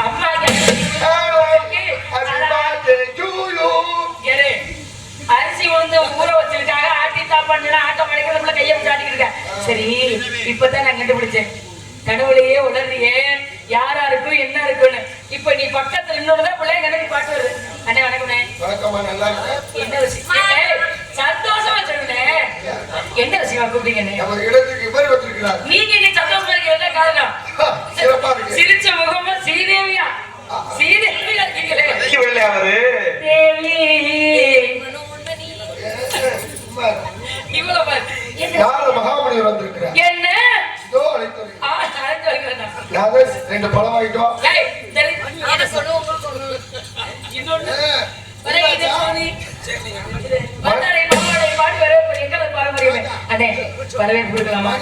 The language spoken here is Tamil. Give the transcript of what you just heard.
அம்மா அரிசி வந்து ஊற வச்சிருக்காங்க. ஆட்டி சாப்பாடு ஆட்டம் மடைக்கிறதுக்குள்ள கையை வச்சு ஆட்டிக்கிட்டு இருக்கேன். சரி, இப்பதான் நான் கண்டுபிடிச்சேன். கடவுளையே உணர்றியே யாரா இருக்கும் என்ன இருக்குன்னு. இப்ப நீ பக்கத்துல இன்னொருதான் பிள்ளைங்க எனக்கு பாட்டு வருது. அண்ணே வணக்கம்ண்ணே. என்ன விஷயம்? சந்தோஷமா சொல்லுண்ணே. என்ன விஷயமா கூப்பிட்டீங்கண்ணே? நீங்க நீ சந்தோஷமா இருக்க காரணம் சிரிச்ச முகமா ஸ்ரீதேவியா ஸ்ரீதேவியா இருக்கீங்களே. அவரு தேவி இவ்வளவு மகாமணி வந்திருக்கிறேன். என்ன ரெண்டு பழம் வாங்கிட்டோம். வரவேற்பு கொடுக்கலாமா?